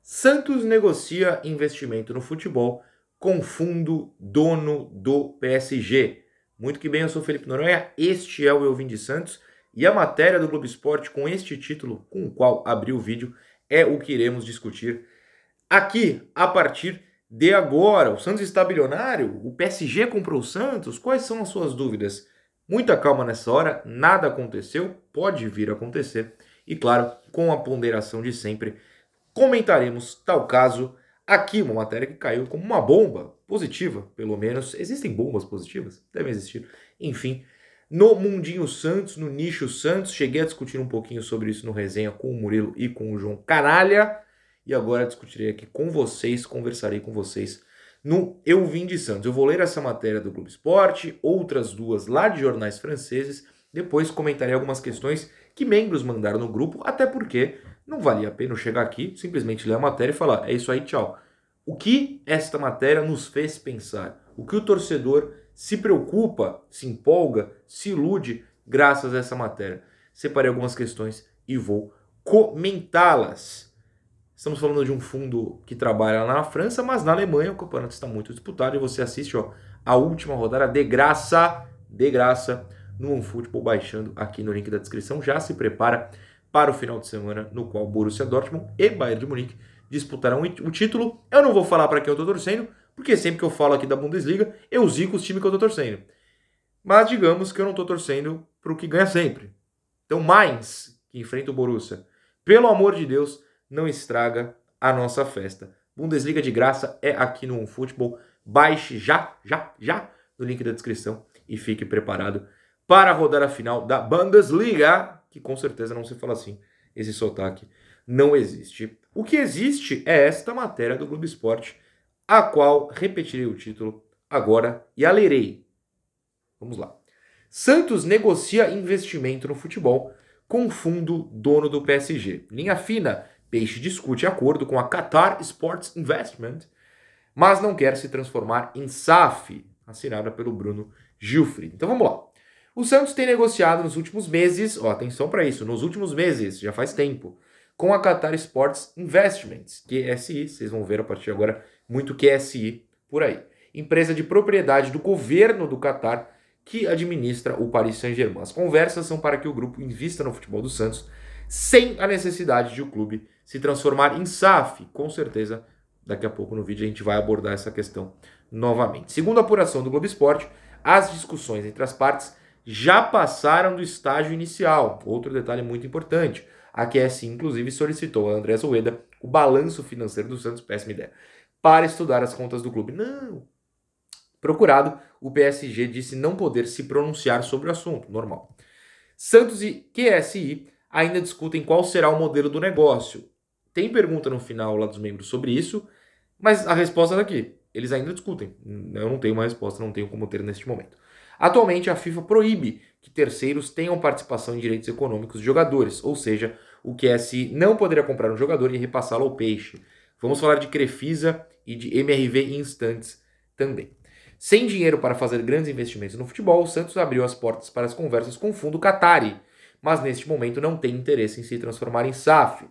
Santos negocia investimento no futebol com fundo dono do PSG. Muito que bem, eu sou Felipe Noronha, este é o Eu Vim de Santos e a matéria do Globo Esporte com este título, com o qual abri o vídeo, é o que iremos discutir aqui a partir de agora. O Santos está bilionário? O PSG comprou o Santos? Quais são as suas dúvidas? Muita calma nessa hora, nada aconteceu, pode vir a acontecer e, claro, com a ponderação de sempre, comentaremos tal caso aqui, uma matéria que caiu como uma bomba positiva, pelo menos. Existem bombas positivas? Devem existir. Enfim, no Mundinho Santos, no Nicho Santos, cheguei a discutir um pouquinho sobre isso no resenha com o Murilo e com o João Canalha, e agora discutirei aqui com vocês, conversarei com vocês no Eu Vim de Santos. Eu vou ler essa matéria do Globo Esporte, outras duas lá de jornais franceses, depois comentarei algumas questões que membros mandaram no grupo, até porque não valia a pena eu chegar aqui, simplesmente ler a matéria e falar, é isso aí, tchau. O que esta matéria nos fez pensar? O que o torcedor se preocupa, se empolga, se ilude graças a essa matéria? Separei algumas questões e vou comentá-las. Estamos falando de um fundo que trabalha lá na França, mas na Alemanha o campeonato está muito disputado e você assiste a última rodada de graça, no OneFootball, baixando aqui no link da descrição. Já se prepara para o final de semana, no qual Borussia Dortmund e Bayern de Munique disputarão o título. Eu não vou falar para quem eu estou torcendo, porque sempre que eu falo aqui da Bundesliga, eu zico os times que eu estou torcendo. Mas digamos que eu não estou torcendo para o que ganha sempre. Então Mainz, que enfrenta o Borussia, pelo amor de Deus, não estraga a nossa festa. Bundesliga de graça é aqui no OneFootball. Baixe já no link da descrição e fique preparado para rodar a final da Bundesliga, que com certeza não se fala assim, esse sotaque não existe. O que existe é esta matéria do Globo Esporte, a qual repetirei o título agora e a lerei. Vamos lá. Santos negocia investimento no futebol com fundo dono do PSG. Linha fina, Peixe discute acordo com a Qatar Sports Investment, mas não quer se transformar em SAF, assinada pelo Bruno Gilfried. Então vamos lá. O Santos tem negociado nos últimos meses, atenção para isso, nos últimos meses, já faz tempo, com a Qatar Sports Investments, QSI, vocês vão ver a partir de agora muito QSI por aí. Empresa de propriedade do governo do Qatar que administra o Paris Saint-Germain. As conversas são para que o grupo invista no futebol do Santos sem a necessidade de o clube se transformar em SAF. Com certeza, daqui a pouco no vídeo a gente vai abordar essa questão novamente. Segundo a apuração do Globo Esporte, as discussões entre as partes já passaram do estágio inicial. Outro detalhe muito importante, a QSI inclusive solicitou a Andrés Ueda o balanço financeiro do Santos, péssima ideia, para estudar as contas do clube. Não! Procurado, o PSG disse não poder se pronunciar sobre o assunto, normal. Santos e QSI ainda discutem qual será o modelo do negócio. Tem pergunta no final lá dos membros sobre isso, mas a resposta é daqui. Eles ainda discutem. Eu não tenho uma resposta, não tenho como ter neste momento. Atualmente, a FIFA proíbe que terceiros tenham participação em direitos econômicos de jogadores, ou seja, o QSI não poderia comprar um jogador e repassá-lo ao Peixe. Vamos falar de Crefisa e de MRV em instantes também. Sem dinheiro para fazer grandes investimentos no futebol, o Santos abriu as portas para as conversas com o fundo Qatari, mas neste momento não tem interesse em se transformar em SAF.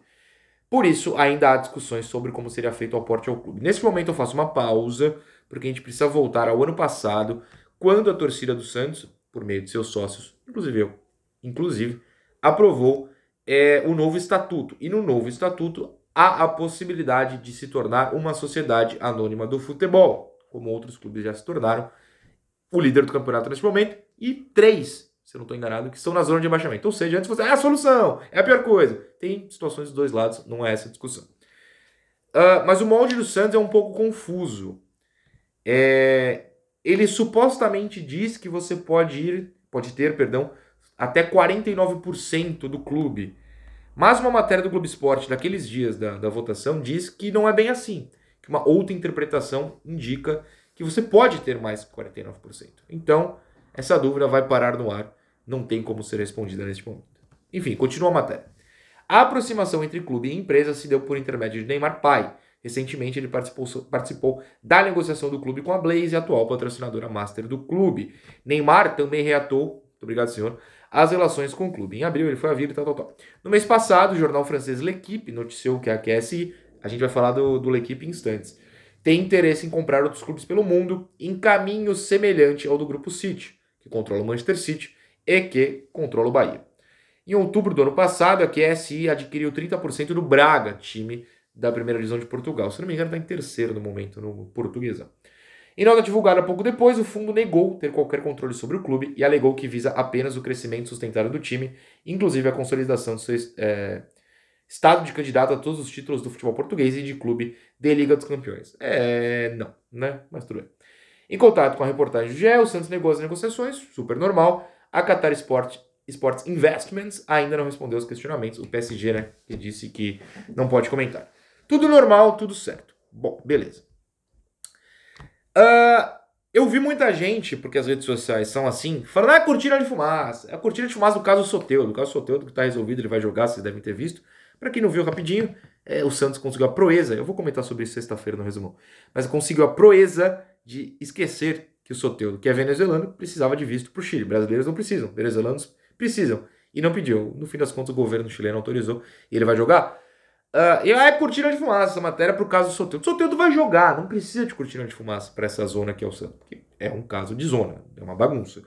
Por isso, ainda há discussões sobre como seria feito o aporte ao clube. Neste momento eu faço uma pausa, porque a gente precisa voltar ao ano passado, quando a torcida do Santos, por meio de seus sócios, inclusive aprovou o novo estatuto. E no novo estatuto há a possibilidade de se tornar uma sociedade anônima do futebol, como outros clubes já se tornaram, o líder do campeonato neste momento, e 3, se eu não estou enganado, que estão na zona de abaixamento. Ou seja, antes você é a solução, é a pior coisa. Tem situações dos dois lados, não é essa a discussão. Mas o molde do Santos é um pouco confuso. Ele supostamente diz que você pode ter até 49% do clube. Mas uma matéria do Globo Esporte daqueles dias da votação diz que não é bem assim. Que uma outra interpretação indica que você pode ter mais que 49%. Então, essa dúvida vai parar no ar. Não tem como ser respondida neste momento. Enfim, continua a matéria. A aproximação entre clube e empresa se deu por intermédio de Neymar pai. Recentemente, ele participou da negociação do clube com a Blaze, atual patrocinadora master do clube. Neymar também reatou, muito obrigado, senhor, as relações com o clube. Em abril, ele foi a vir e tal. No mês passado, o jornal francês L'Equipe noticiou que a QSI a gente vai falar do L'Équipe em instantes, tem interesse em comprar outros clubes pelo mundo em caminho semelhante ao do Grupo City, que controla o Manchester City e que controla o Bahia. Em outubro do ano passado, a QSI adquiriu 30% do Braga, time da primeira divisão de Portugal. Se não me engano, está em terceiro no momento no Portuguesão. Em nota divulgada pouco depois, o fundo negou ter qualquer controle sobre o clube e alegou que visa apenas o crescimento sustentável do time, inclusive a consolidação do seu estado de candidato a todos os títulos do futebol português e de clube de Liga dos Campeões. Não, né? Mas tudo bem. Em contato com a reportagem do GE, o Santos negou as negociações, super normal. A Qatar Sports Investments ainda não respondeu aos questionamentos. O PSG, né, que disse que não pode comentar. Tudo normal, tudo certo. Bom, beleza. Eu vi muita gente, porque as redes sociais são assim, falando, é cortina de fumaça. É a cortina de fumaça do caso Soteldo. O caso Soteldo que está resolvido, ele vai jogar, vocês devem ter visto. Para quem não viu rapidinho, o Santos conseguiu a proeza, eu vou comentar sobre isso sexta-feira no resumão, mas conseguiu a proeza de esquecer que o Soteldo, que é venezuelano, precisava de visto para o Chile. Brasileiros não precisam, venezuelanos precisam. E não pediu. No fim das contas, o governo chileno autorizou e ele vai jogar. É cortina de fumaça essa matéria pro caso do Soteldo. O Soteldo vai jogar, não precisa de cortina de fumaça para essa zona que é o Santos. Porque é um caso de zona, é uma bagunça.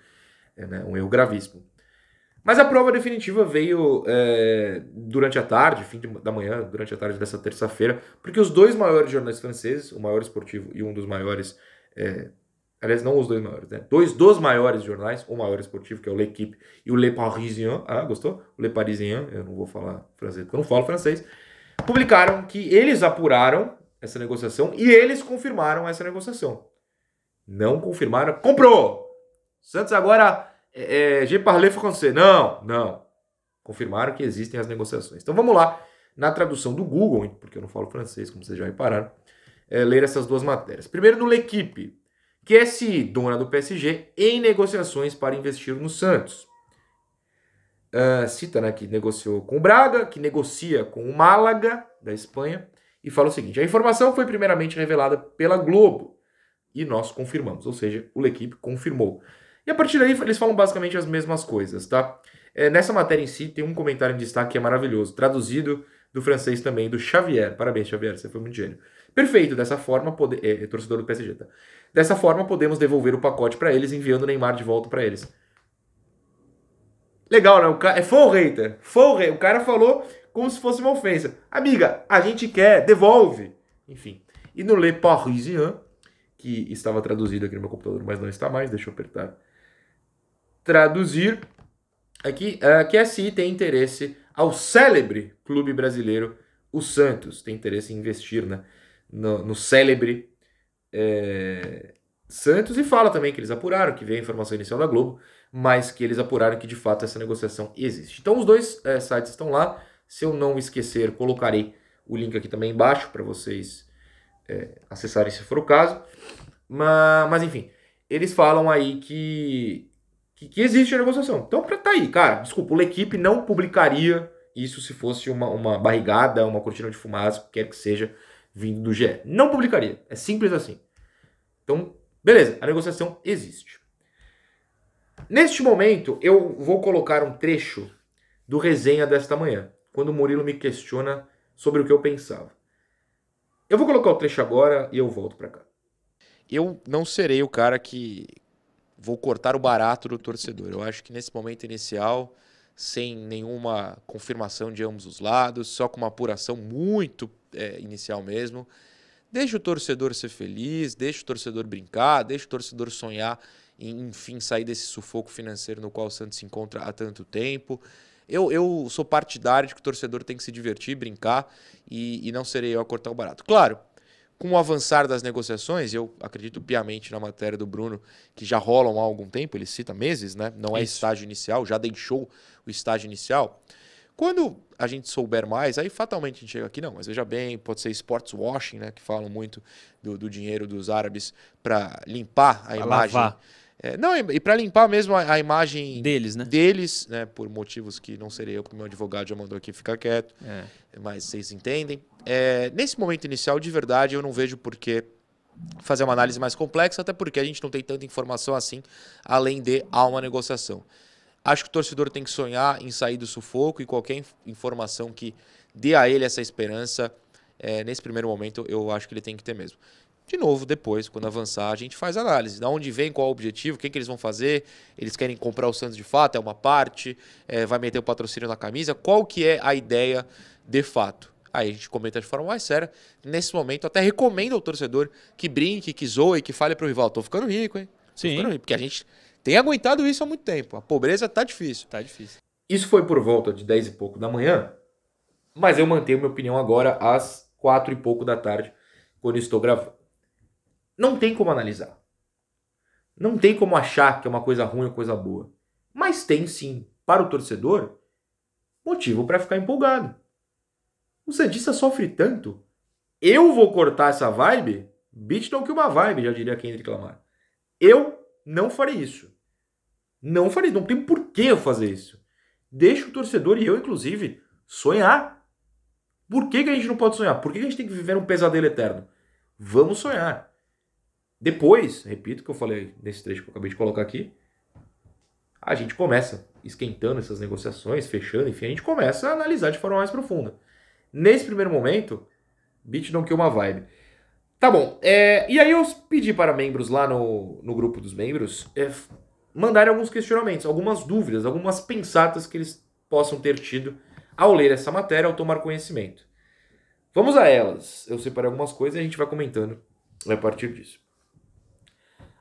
Né, um erro gravíssimo. Mas a prova definitiva veio durante a tarde, fim da manhã, durante a tarde dessa terça-feira, porque os dois maiores jornais franceses, o maior esportivo e um dos maiores, aliás, não os dois maiores, né? Dois dos maiores jornais, o maior esportivo, que é o L'Équipe, e o Le Parisien, gostou? O Le Parisien, eu não vou falar francês, porque eu não falo francês, publicaram que eles apuraram essa negociação e eles confirmaram essa negociação. Não confirmaram, comprou! Santos agora... je parle français. Não. Confirmaram que existem as negociações. Então vamos lá, na tradução do Google, porque eu não falo francês, como vocês já repararam, ler essas duas matérias. Primeiro, no L'Équipe, QSI, dona do PSG, em negociações para investir no Santos. Cita, né, que negociou com o Braga, que negocia com o Málaga, da Espanha, e fala o seguinte: a informação foi primeiramente revelada pela Globo, e nós confirmamos, ou seja, o L'Équipe confirmou. E a partir daí eles falam basicamente as mesmas coisas, tá? Nessa matéria em si tem um comentário em destaque que é maravilhoso, traduzido do francês também, do Xavier. Parabéns, Xavier, você foi muito gênio. Perfeito, dessa forma, torcedor do PSG, tá? Dessa forma, podemos devolver o pacote para eles, enviando o Neymar de volta para eles. Legal, né? O cara é fã ou hater? O cara falou como se fosse uma ofensa. Amiga, a gente quer, devolve. Enfim. E no Le Parisien, que estava traduzido aqui no meu computador, mas não está mais, deixa eu apertar. Traduzir aqui, que a QSI tem interesse ao célebre clube brasileiro, o Santos. Tem interesse em investir, né, no célebre Santos, e fala também que eles apuraram, que veio a informação inicial da Globo, mas que eles apuraram que de fato essa negociação existe. Então os dois sites estão lá. Se eu não esquecer, colocarei o link aqui também embaixo para vocês acessarem se for o caso. Mas enfim, eles falam aí que existe a negociação. Então tá aí, cara. Desculpa, o L'Équipe não publicaria isso se fosse uma barrigada, uma cortina de fumaça, quer que seja, vindo do GE. Não publicaria. É simples assim. Então, beleza, a negociação existe. Neste momento, eu vou colocar um trecho do resenha desta manhã, quando o Murilo me questiona sobre o que eu pensava. Eu vou colocar o trecho agora e eu volto pra cá. Eu não serei o cara que vou cortar o barato do torcedor. Eu acho que nesse momento inicial, sem nenhuma confirmação de ambos os lados, só com uma apuração muito inicial mesmo, deixa o torcedor ser feliz, deixa o torcedor brincar, deixa o torcedor sonhar em, enfim, sair desse sufoco financeiro no qual o Santos se encontra há tanto tempo. Eu sou partidário de que o torcedor tem que se divertir, brincar, e não serei eu a cortar o barato. Claro, com o avançar das negociações, eu acredito piamente na matéria do Bruno, que já rolam há algum tempo, ele cita meses, né? Não é estágio inicial, já deixou o estágio inicial. Quando a gente souber mais, aí fatalmente a gente chega aqui, não, mas veja bem, pode ser sports washing, né? Que falam muito do dinheiro dos árabes para limpar a imagem. Lavar. Não, e para limpar mesmo a imagem deles, né? Por motivos que não serei eu, porque meu advogado já mandou aqui ficar quieto, mas vocês entendem. Nesse momento inicial, de verdade, eu não vejo por que fazer uma análise mais complexa, até porque a gente não tem tanta informação assim, além de há uma negociação. Acho que o torcedor tem que sonhar em sair do sufoco, e qualquer informação que dê a ele essa esperança nesse primeiro momento eu acho que ele tem que ter mesmo. De novo, depois, quando avançar, a gente faz análise. Da onde vem, qual o objetivo, o que eles vão fazer. Eles querem comprar o Santos de fato, é uma parte, vai meter o patrocínio na camisa. Qual que é a ideia de fato? Aí a gente comenta de forma mais séria. Nesse momento, até recomendo ao torcedor que brinque, que zoe, que fale pro rival. Tô ficando rico, hein? Tô ficando rico, porque a gente tem aguentado isso há muito tempo. A pobreza tá difícil. Tá difícil. Isso foi por volta de 10 e pouco da manhã, mas eu mantenho minha opinião agora às 4 e pouco da tarde, quando estou gravando. Não tem como analisar. Não tem como achar que é uma coisa ruim ou coisa boa. Mas tem sim, para o torcedor, motivo para ficar empolgado. O santista sofre tanto. Eu vou cortar essa vibe? Beat não que uma vibe, já diria Kendrick Lamar. Eu não farei isso. Não farei, não tem por que eu fazer isso. Deixa o torcedor e eu, inclusive, sonhar. Por que a gente não pode sonhar? Por que a gente tem que viver um pesadelo eterno? Vamos sonhar. Depois, repito o que eu falei nesse trecho que eu acabei de colocar aqui, a gente começa esquentando essas negociações, fechando, enfim, a gente começa a analisar de forma mais profunda. Nesse primeiro momento, Beat não que uma vibe. Tá bom, e aí eu pedi para membros lá no grupo dos membros mandarem alguns questionamentos, algumas dúvidas, algumas pensatas que eles possam ter tido ao ler essa matéria, ao tomar conhecimento. Vamos a elas. Eu separei algumas coisas e a gente vai comentando a partir disso.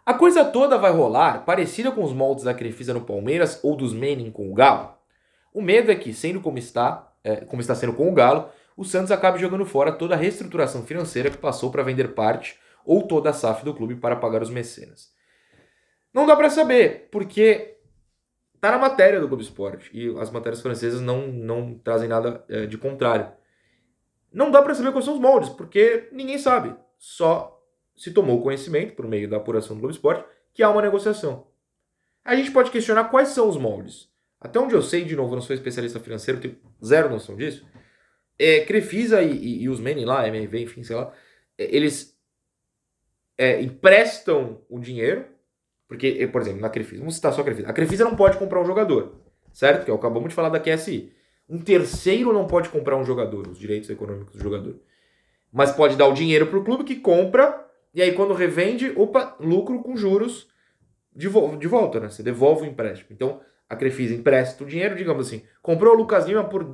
A coisa toda vai rolar parecida com os moldes da Crefisa no Palmeiras ou dos Manning com o Galo? O medo é que, sendo como está sendo com o Galo, o Santos acabe jogando fora toda a reestruturação financeira que passou para vender parte ou toda a SAF do clube para pagar os mecenas. Não dá para saber, porque tá na matéria do Globo Esporte e as matérias francesas não trazem nada de contrário. Não dá para saber quais são os moldes, porque ninguém sabe. Só se tomou conhecimento, por meio da apuração do Globo Esporte, que há uma negociação. A gente pode questionar quais são os moldes. Até onde eu sei, de novo, eu não sou especialista financeiro, tenho zero noção disso. Crefisa e os Manning lá, MRV, enfim, sei lá, eles emprestam o dinheiro, porque, por exemplo, na Crefisa, vamos citar só a Crefisa. A Crefisa não pode comprar um jogador, certo? Que acabamos de falar da QSI. Um terceiro não pode comprar um jogador, os direitos econômicos do jogador. Mas pode dar o dinheiro para o clube que compra, e aí quando revende, lucro com juros de volta, né? Você devolve o empréstimo. Então, a Crefisa empresta o dinheiro, digamos assim, comprou o Lucas Lima por...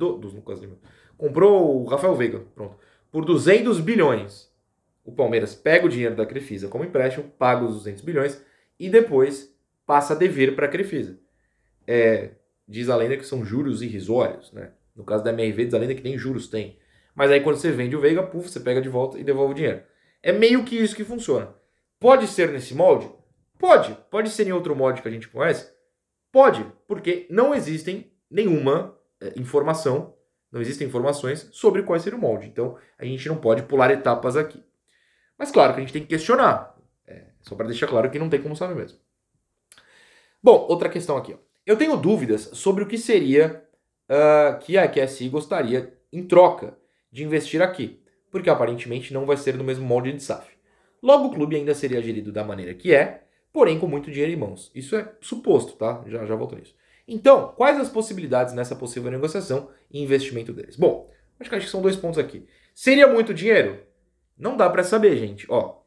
comprou o Rafael Veiga, pronto, por 200 bilhões. O Palmeiras pega o dinheiro da Crefisa como empréstimo, paga os 200 bilhões e depois passa a dever para a Crefisa. Diz a lenda que são juros irrisórios, né? No caso da MRV, diz a lenda que nem juros tem. Mas aí quando você vende o Veiga, você pega de volta e devolve o dinheiro. É meio que isso que funciona. Pode ser nesse molde? Pode. Pode ser em outro molde que a gente conhece? Pode, porque não existem nenhuma informação, não existem informações sobre qual seria o molde. Então, a gente não pode pular etapas aqui. Mas claro que a gente tem que questionar. Só para deixar claro que não tem como saber mesmo. Bom, outra questão aqui. Ó. Eu tenho dúvidas sobre o que seria que a QSI gostaria em troca de investir aqui, porque aparentemente não vai ser no mesmo molde de SAF. Logo, o clube ainda seria gerido da maneira que porém com muito dinheiro em mãos. Isso é suposto, tá? Já volto nisso. Então, quais as possibilidades nessa possível negociação e investimento deles? Bom, acho que são 2 pontos aqui. Seria muito dinheiro? Não dá para saber, gente. Ó,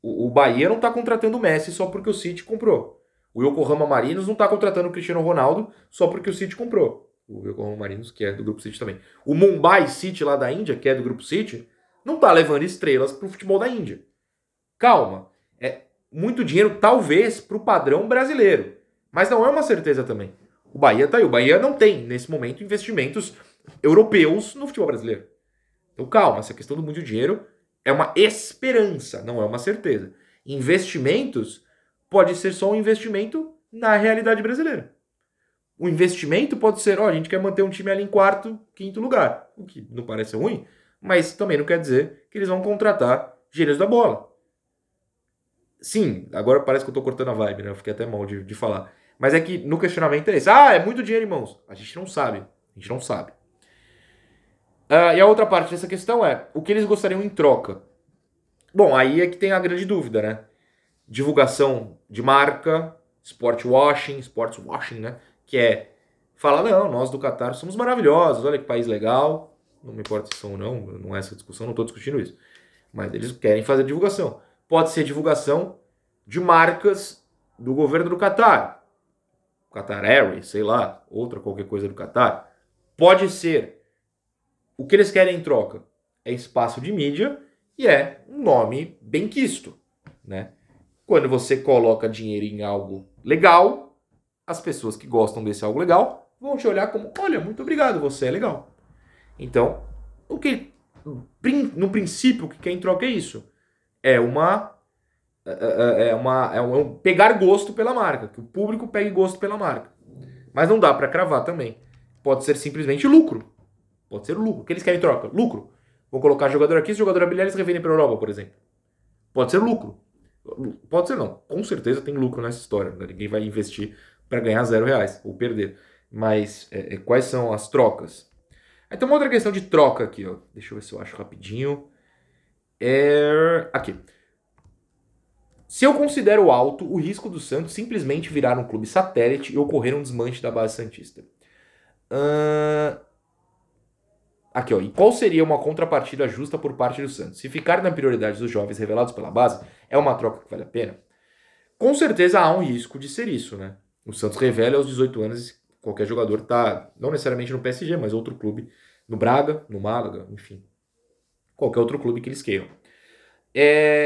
o Bahia não tá contratando o Messi só porque o City comprou. O Yokohama Marinos não tá contratando o Cristiano Ronaldo só porque o City comprou. O Yokohama Marinos, que é do Grupo City também. O Mumbai City lá da Índia, que é do Grupo City, não tá levando estrelas pro futebol da Índia. Calma. Muito dinheiro, talvez, pro padrão brasileiro. Mas não é uma certeza também. O Bahia tá aí. O Bahia não tem, nesse momento, investimentos europeus no futebol brasileiro. Então, calma. Essa questão do muito dinheiro é uma esperança, não é uma certeza. Investimentos pode ser só um investimento na realidade brasileira. O investimento pode ser, a gente quer manter um time ali em 4º, 5º lugar. O que não parece ruim, mas também não quer dizer que eles vão contratar gênios da bola. Sim, agora parece que eu tô cortando a vibe, né? Eu fiquei até mal de falar. Mas é que no questionamento é esse. É muito dinheiro em mãos. A gente não sabe. E a outra parte dessa questão é o que eles gostariam em troca. Bom, aí é que tem a grande dúvida, né? Divulgação de marca, sports washing, né? Que é falar, não, nós do Qatar somos maravilhosos, olha que país legal. não me importa se são ou não é essa discussão, não estou discutindo isso. Mas eles querem fazer divulgação. Pode ser divulgação de marcas do governo do Catar. Qatar Airways, sei lá, outra qualquer coisa do Catar. Pode ser. O que eles querem em troca é espaço de mídia e é um nome benquisto, né? Quando você coloca dinheiro em algo legal, as pessoas que gostam desse algo legal vão te olhar como, olha, muito obrigado, você é legal. Então, no princípio, o que quer em troca é isso. É um pegar gosto pela marca, que o público pegue gosto pela marca. Mas não dá para cravar também. Pode ser simplesmente lucro. Pode ser lucro. O que eles querem em troca? Lucro. Vão colocar jogador aqui, se jogador habilidade eles revendem para a Europa, por exemplo. Pode ser lucro. Pode ser não. Com certeza tem lucro nessa história. Ninguém vai investir para ganhar R$0 ou perder. Mas quais são as trocas? Aí tem uma outra questão de troca aqui, ó. Deixa eu ver se eu acho rapidinho. Aqui. Se eu considero alto o risco do Santos simplesmente virar um clube satélite e ocorrer um desmanche da base santista. Aqui, ó. E qual seria uma contrapartida justa por parte do Santos? Se ficar na prioridade dos jovens revelados pela base, é uma troca que vale a pena? Com certeza há um risco de ser isso, né? O Santos revela aos 18 anos qualquer jogador tá, não necessariamente no PSG, mas outro clube, no Braga, no Málaga, enfim. Qualquer outro clube que eles queiram.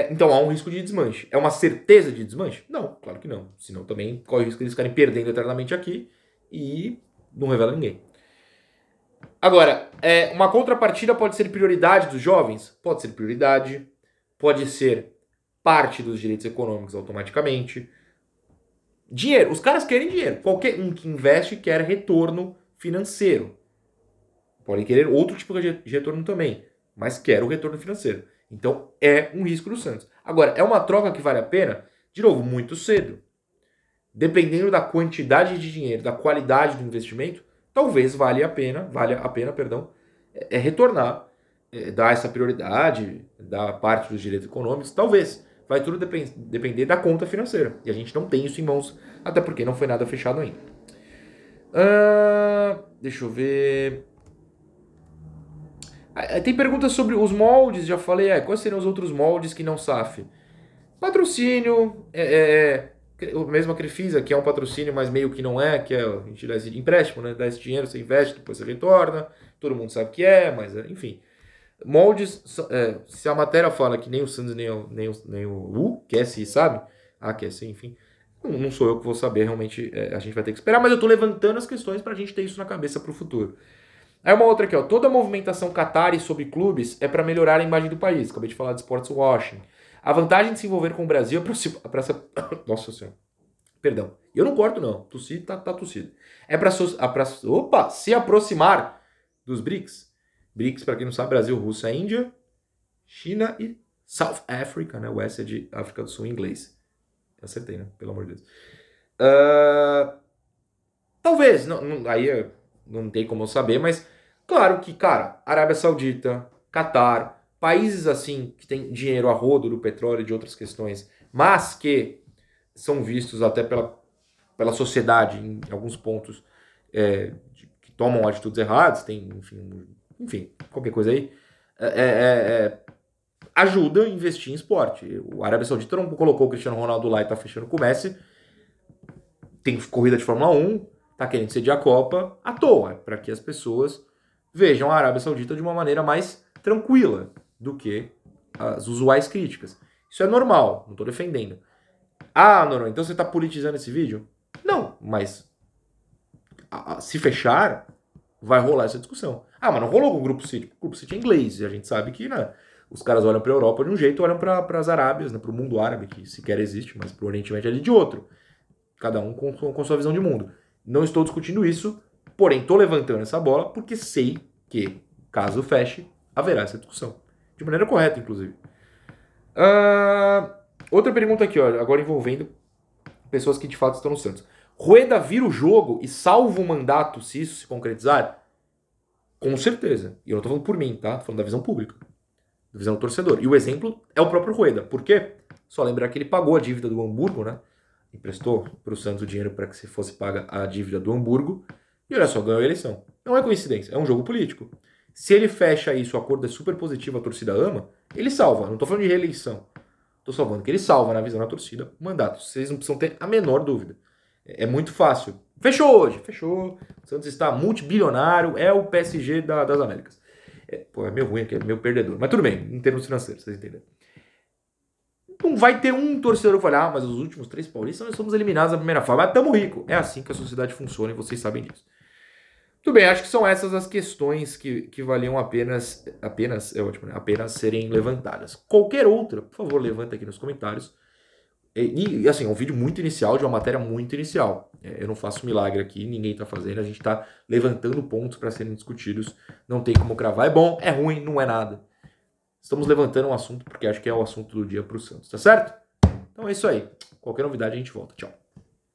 Então há um risco de desmanche. É uma certeza de desmanche? Não, claro que não. Senão também corre o risco de eles ficarem perdendo eternamente aqui e não revela ninguém. Agora, uma contrapartida pode ser prioridade dos jovens? Pode ser prioridade. Pode ser parte dos direitos econômicos automaticamente. Dinheiro. Os caras querem dinheiro. Qualquer um que investe quer retorno financeiro. Podem querer outro tipo de retorno também, mas quer o retorno financeiro. Então é um risco do Santos. Agora, é uma troca que vale a pena? De novo, muito cedo. Dependendo da quantidade de dinheiro, da qualidade do investimento, talvez valha a pena, retornar, dar essa prioridade, dar parte dos direitos econômicos, talvez. Vai tudo depender da conta financeira. E a gente não tem isso em mãos, até porque não foi nada fechado ainda. Deixa eu ver. Tem perguntas sobre os moldes, já falei. Quais seriam os outros moldes que não SAF? Patrocínio, o mesmo que ele fiz, que é um patrocínio, mas meio que não é, que é a gente dá esse empréstimo, né? Dá esse dinheiro, você investe, depois você retorna. Todo mundo sabe que mas enfim. Moldes, se a matéria fala que nem o Santos, nem o QSI sabe, QSI, enfim, não sou eu que vou saber, realmente a gente vai ter que esperar, mas eu tô levantando as questões pra gente ter isso na cabeça pro futuro. Aí uma outra aqui, ó, toda a movimentação qatari sobre clubes é para melhorar a imagem do país, acabei de falar de sports washing. A vantagem de se envolver com o Brasil é pra nossa senhora, perdão, eu não corto não, tossir tá tossido. É pra se aproximar dos BRICS. BRICS, para quem não sabe, Brasil, Rússia, Índia, China e South Africa, né? O S é de África do Sul em inglês. Acertei, né? Pelo amor de Deus. Talvez, aí não tem como eu saber, mas claro que, cara, Arábia Saudita, Catar, países assim que tem dinheiro a rodo do petróleo e de outras questões, mas que são vistos até pela sociedade em alguns pontos que tomam atitudes erradas, tem, enfim, qualquer coisa aí, ajuda a investir em esporte. O Arábia Saudita não colocou o Cristiano Ronaldo lá e tá fechando com o Messi. Tem corrida de Fórmula 1, tá querendo sediar a Copa à toa, para que as pessoas vejam a Arábia Saudita de uma maneira mais tranquila do que as usuais críticas. Isso é normal, não tô defendendo. Normal, então você tá politizando esse vídeo? Não, mas se fechar, vai rolar essa discussão. Mas não rolou com o Grupo City. O Grupo City é inglês, e a gente sabe que, né, os caras olham pra Europa de um jeito, olham para as Arábias, né, pro mundo árabe, que sequer existe, mas pro Oriente Médio ali de outro. Cada um com sua visão de mundo. Não estou discutindo isso, porém estou levantando essa bola porque sei que, caso feche, haverá essa discussão. De maneira correta, inclusive. Outra pergunta aqui, ó, agora envolvendo pessoas que de fato estão no Santos. Rueda vira o jogo e salva o mandato se isso se concretizar? Com certeza. E eu não estou falando por mim, tá? Estou falando da visão pública. Da visão do torcedor. E o exemplo é o próprio Rueda. Por quê? Só lembrar que ele pagou a dívida do Hamburgo, né? Emprestou para o Santos o dinheiro para que se fosse paga a dívida do Hamburgo. E olha só, ganhou a eleição. Não é coincidência, é um jogo político. Se ele fecha isso, o acordo é super positivo, a torcida ama, ele salva. Não tô falando de reeleição. Tô salvando que ele salva, na visão da torcida, o mandato. Vocês não precisam ter a menor dúvida. É muito fácil. Fechou hoje, fechou. O Santos está multibilionário, é o PSG das Américas. É meio ruim aqui, é meio perdedor. Mas tudo bem, em termos financeiros, vocês entenderam. Não vai ter um torcedor que falar, mas os últimos 3 paulistas nós somos eliminados na primeira fase. Mas tamo rico. É assim que a sociedade funciona e vocês sabem disso. Tudo bem, acho que são essas as questões que valiam apenas é ótimo, né? Apenas serem levantadas. Qualquer outra, por favor, levanta aqui nos comentários. E assim, é um vídeo muito inicial, de uma matéria muito inicial. Eu não faço milagre aqui, ninguém tá fazendo, a gente tá levantando pontos para serem discutidos. Não tem como cravar. É bom, é ruim, não é nada. Estamos levantando um assunto porque acho que é o assunto do dia pro Santos, tá certo? Então é isso aí. Qualquer novidade a gente volta. Tchau.